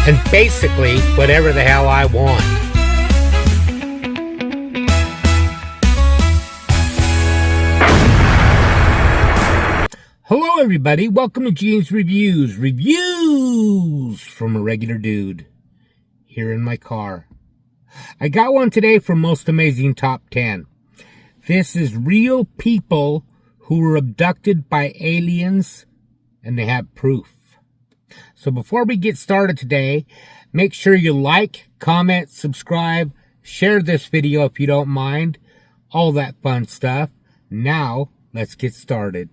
and basically whatever the hell I want. Hello everybody, welcome to Gene's Reviews from a regular dude here in my car. I got one today from Most Amazing Top 10. This is real people who were abducted by aliens and they have proof. So before we get started today, make sure you like, comment, subscribe, share this video if you don't mind, all that fun stuff. Now, let's get started.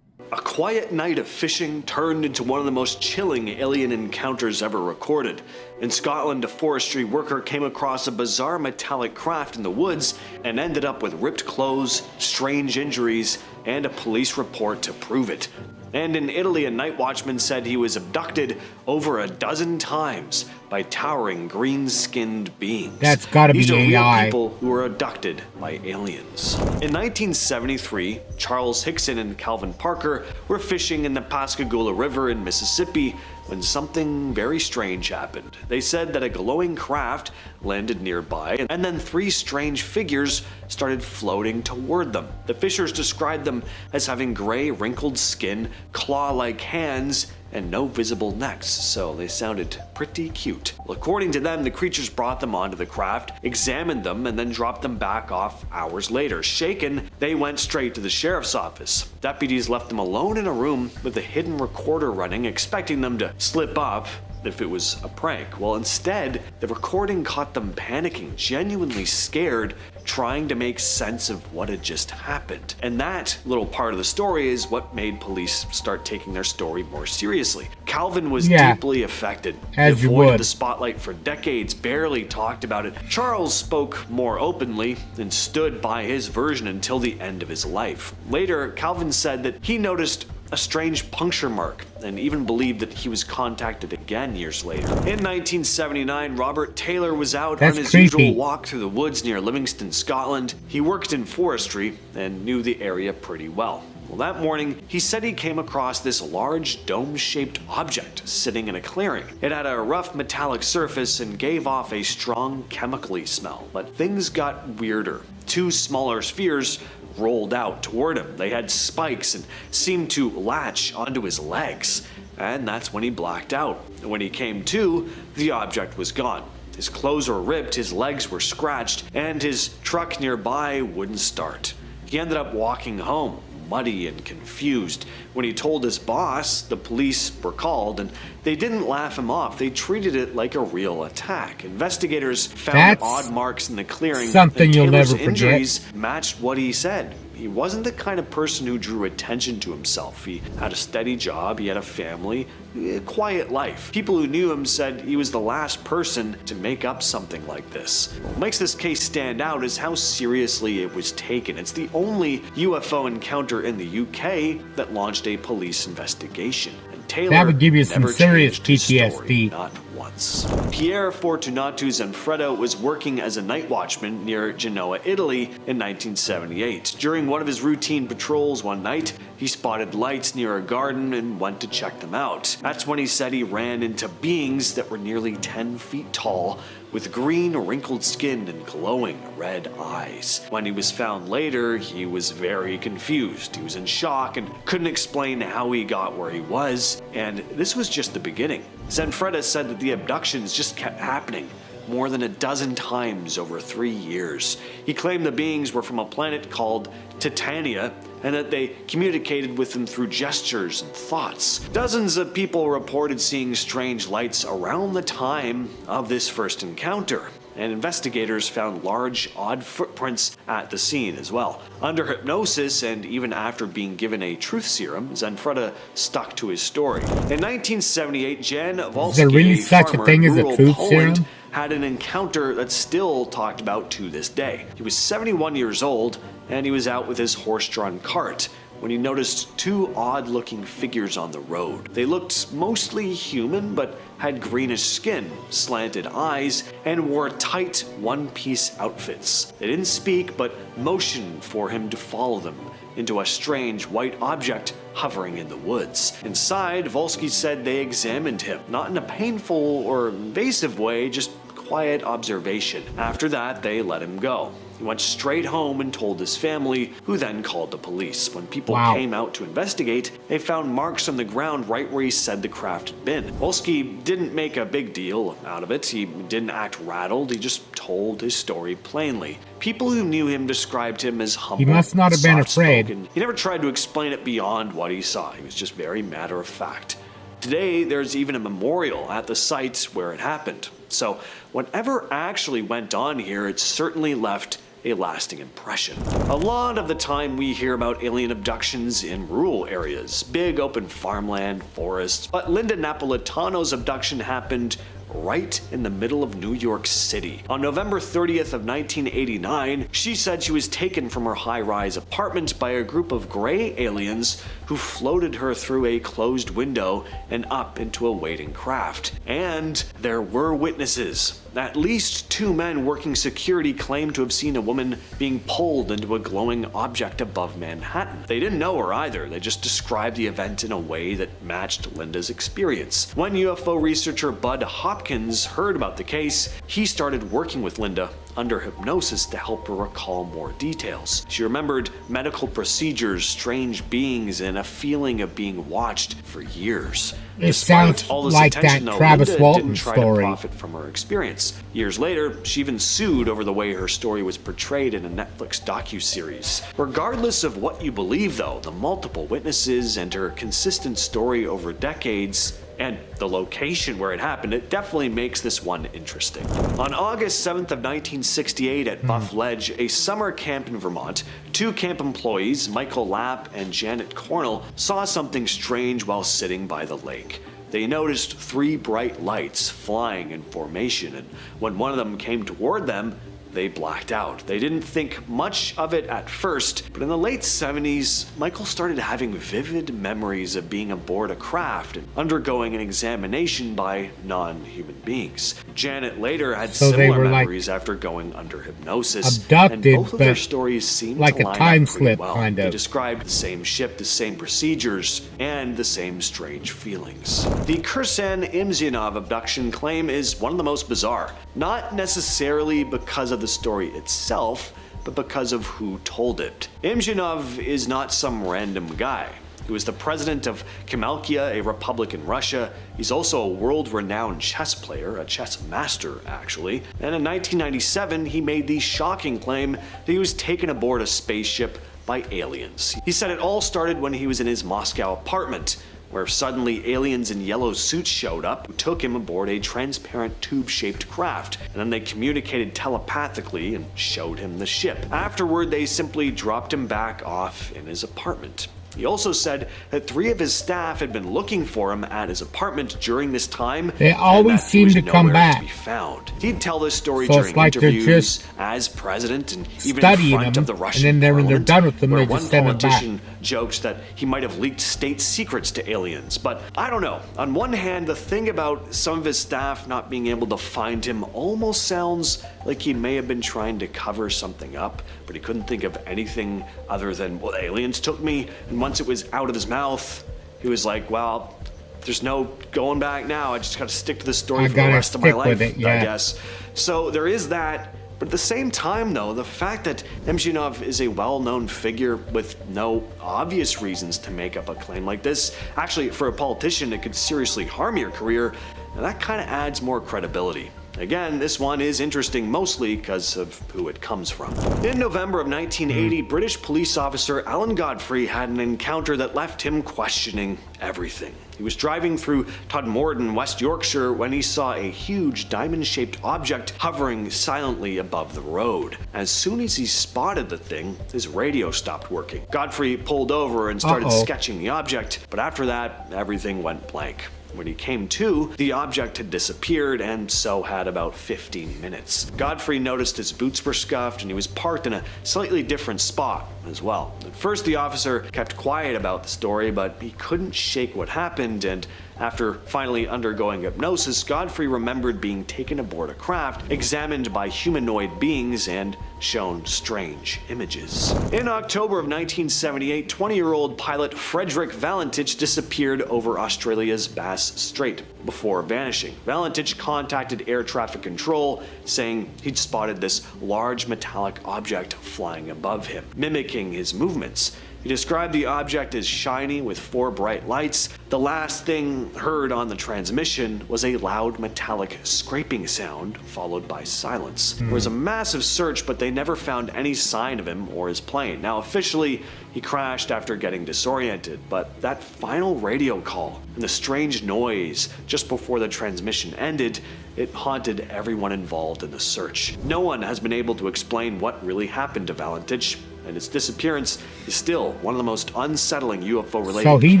A quiet night of fishing turned into one of the most chilling alien encounters ever recorded. In Scotland, a forestry worker came across a bizarre metallic craft in the woods and ended up with ripped clothes, strange injuries, and a police report to prove it. And in Italy, a night watchman said he was abducted over a dozen times by towering green-skinned beings. That's gotta be AI. These are real people who were abducted by aliens. In 1973, Charles Hickson and Calvin Parker were fishing in the Pascagoula River in Mississippi when something very strange happened. They said that a glowing craft landed nearby, and then three strange figures started floating toward them. The fishers described them as having gray, wrinkled skin, claw-like hands, and no visible necks, so they sounded pretty cute. Well, according to them, the creatures brought them onto the craft, examined them, and then dropped them back off hours later. Shaken, they went straight to the sheriff's office. Deputies left them alone in a room with a hidden recorder running, expecting them to slip up if it was a prank. Well, instead, the recording caught them panicking, genuinely scared, trying to make sense of what had just happened. And that little part of the story is what made police start taking their story more seriously. Calvin was deeply affected. He avoided the spotlight for decades, barely talked about it. Charles spoke more openly and stood by his version until the end of his life. Later, Calvin said that he noticed a strange puncture mark, and even believed that he was contacted again years later. In 1979, Robert Taylor was out on his usual walk through the woods near Livingston, Scotland. He worked in forestry and knew the area pretty well. Well, that morning, he said he came across this large dome-shaped object sitting in a clearing. It had a rough metallic surface and gave off a strong chemical-y smell, but things got weirder. Two smaller spheres rolled out toward him. They had spikes and seemed to latch onto his legs. And that's when he blacked out. When he came to, the object was gone. His clothes were ripped, his legs were scratched, and his truck nearby wouldn't start. He ended up walking home, muddy and confused. When he told his boss, the police were called, and they didn't laugh him off. They treated it like a real attack. Investigators found odd marks in the clearing, something you'll never forget. Injuries matched what he said. He wasn't the kind of person who drew attention to himself. He had a steady job, he had a family, a quiet life. People who knew him said he was the last person to make up something like this. What makes this case stand out is how seriously it was taken. It's the only UFO encounter in the UK that launched a police investigation. And Taylor that would give you some serious PTSD. PTSD. Not once. Pierre Fortunato Zanfretta was working as a night watchman near Genoa, Italy in 1978. During one of his routine patrols one night, he spotted lights near a garden and went to check them out. That's when he said he ran into beings that were nearly 10 feet tall, with green, wrinkled skin and glowing red eyes. When he was found later, he was very confused. He was in shock and couldn't explain how he got where he was, and this was just the beginning. Zanfretta said that the abductions just kept happening, more than a dozen times over 3 years. He claimed the beings were from a planet called Titania, and that they communicated with him through gestures and thoughts. Dozens of people reported seeing strange lights around the time of this first encounter, and investigators found large, odd footprints at the scene as well. Under hypnosis, and even after being given a truth serum, Zanfretta stuck to his story. In 1978, Jan Volsky, is there really such a thing as a truth Poland, serum? had an encounter that's still talked about to this day. He was 71 years old, and he was out with his horse-drawn cart when he noticed two odd-looking figures on the road. They looked mostly human, but had greenish skin, slanted eyes, and wore tight one-piece outfits. They didn't speak, but motioned for him to follow them. into a strange white object hovering in the woods. Inside, Volsky said they examined him, not in a painful or invasive way, just quiet observation. After that, they let him go. He went straight home and told his family, who then called the police. When people came out to investigate, they found marks on the ground right where he said the craft had been. Volsky didn't make a big deal out of it. He didn't act rattled. He just told his story plainly. People who knew him described him as humble. He must not have been afraid. He never tried to explain it beyond what he saw. He was just very matter of fact. Today, there's even a memorial at the site where it happened. So, whatever actually went on here, it certainly left a lasting impression. A lot of the time we hear about alien abductions in rural areas, big open farmland, forests, but Linda Napolitano's abduction happened right in the middle of New York City. On November 30th of 1989, she said she was taken from her high-rise apartment by a group of gray aliens who floated her through a closed window and up into a waiting craft. And there were witnesses. At least 2 men working security claimed to have seen a woman being pulled into a glowing object above Manhattan. They didn't know her either. They just described the event in a way that matched Linda's experience. When UFO researcher Bud Hopkins heard about the case, he started working with Linda under hypnosis to help her recall more details. She remembered medical procedures, strange beings, and a feeling of being watched for years. It sounds like that Travis Walton didn't try story. to profit from her experience. Years later, she even sued over the way her story was portrayed in a Netflix docuseries. Regardless of what you believe, though, the multiple witnesses and her consistent story over decades, and the location where it happened, it definitely makes this one interesting. On August 7th of 1968 at Buff Ledge, a summer camp in Vermont, 2 camp employees, Michael Lapp and Janet Cornell, saw something strange while sitting by the lake. They noticed 3 bright lights flying in formation, and when one of them came toward them, they blacked out. They didn't think much of it at first, but in the late 70s, Michael started having vivid memories of being aboard a craft and undergoing an examination by non-human beings. Janet later had similar memories after going under hypnosis, abducted, and both of their stories seemed like to a line time up pretty slip, well. kind of. They described the same ship, the same procedures, and the same strange feelings. The Kirsan Imzyanov abduction claim is one of the most bizarre, not necessarily because of the story itself, but because of who told it. Imzyanov is not some random guy. He was the president of Kamalkia, a republic in Russia. He's also a world-renowned chess player, a chess master, actually. And in 1997, he made the shocking claim that he was taken aboard a spaceship by aliens. He said it all started when he was in his Moscow apartment, where suddenly aliens in yellow suits showed up who took him aboard a transparent tube-shaped craft, and then they communicated telepathically and showed him the ship. Afterward, they simply dropped him back off in his apartment. He also said that 3 of his staff had been looking for him at his apartment during this time. They always seem to come back. To be found. He'd tell this story So during it's like they're interviews just as president and even in studying front them, of the Russian and then when they're parliament, done with them, where they one just send them back. politician jokes that he might have leaked state secrets to aliens. But I don't know. On one hand, the thing about some of his staff not being able to find him almost sounds like he may have been trying to cover something up, but he couldn't think of anything other than, well, aliens took me, and once it was out of his mouth, he was like, well, there's no going back now. I just gotta stick to this story for the rest of my life, I guess. So there is that. But at the same time, though, the fact that Imzyanov is a well-known figure with no obvious reasons to make up a claim like this, actually, for a politician, it could seriously harm your career, and that kind of adds more credibility. Again, this one is interesting mostly because of who it comes from. In November of 1980, British police officer Alan Godfrey had an encounter that left him questioning everything. He was driving through Todmorden, West Yorkshire, when he saw a huge diamond-shaped object hovering silently above the road. As soon as he spotted the thing, his radio stopped working. Godfrey pulled over and started sketching the object, but after that, everything went blank. When he came to, the object had disappeared, and so had about 15 minutes. Godfrey noticed his boots were scuffed, and he was parked in a slightly different spot as well. At first, the officer kept quiet about the story, but he couldn't shake what happened, and After finally undergoing hypnosis, Godfrey remembered being taken aboard a craft, examined by humanoid beings, and shown strange images. In October of 1978, 20-year-old pilot Frederick Valentich disappeared over Australia's Bass Strait before vanishing. Valentich contacted air traffic control, saying he'd spotted this large metallic object flying above him, mimicking his movements. He described the object as shiny with 4 bright lights. The last thing heard on the transmission was a loud metallic scraping sound, followed by silence. There was a massive search, but they never found any sign of him or his plane. Now, officially, he crashed after getting disoriented, but that final radio call and the strange noise just before the transmission ended, it haunted everyone involved in the search. No one has been able to explain what really happened to Valentich, and his disappearance is still one of the most unsettling UFO-related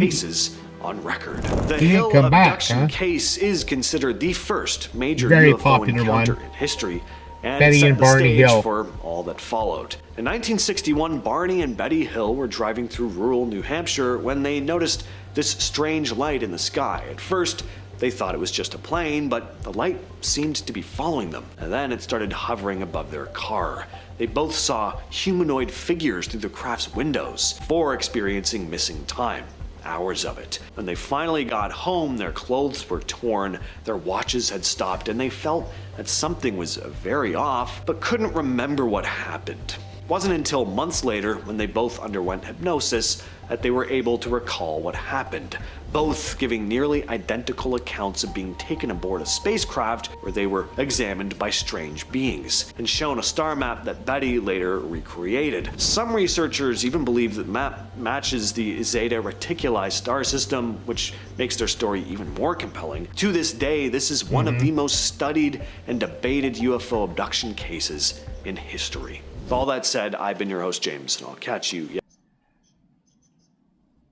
cases on record. The Hill abduction case is considered the first major UFO encounter in history, and it set the stage for all that followed. In 1961, Barney and Betty Hill were driving through rural New Hampshire when they noticed this strange light in the sky. At first, they thought it was just a plane, but the light seemed to be following them, and then it started hovering above their car. They both saw humanoid figures through the craft's windows before experiencing missing time. Hours of it. When they finally got home, their clothes were torn, their watches had stopped, and they felt that something was very off, but couldn't remember what happened. It wasn't until months later, when they both underwent hypnosis, that they were able to recall what happened, both giving nearly identical accounts of being taken aboard a spacecraft where they were examined by strange beings, and shown a star map that Betty later recreated. Some researchers even believe that the map matches the Zeta Reticuli star system, which makes their story even more compelling. To this day, this is one of the most studied and debated UFO abduction cases in history. With all that said, I've been your host, James, and I'll catch you.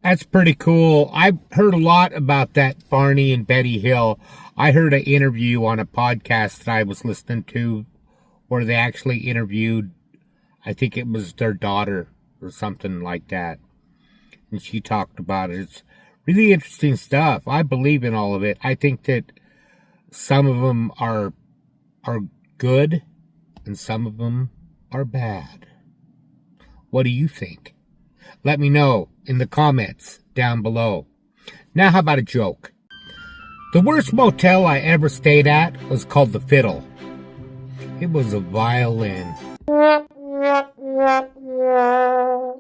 That's pretty cool. I've heard a lot about that Barney and Betty Hill. I heard an interview on a podcast that I was listening to where they actually interviewed, I think it was their daughter or something like that. And she talked about it. It's really interesting stuff. I believe in all of it. I think that some of them are good and some of them are bad. What do you think? Let me know in the comments down below. Now, how about a joke? The worst motel I ever stayed at was called the Fiddle. It was a violin.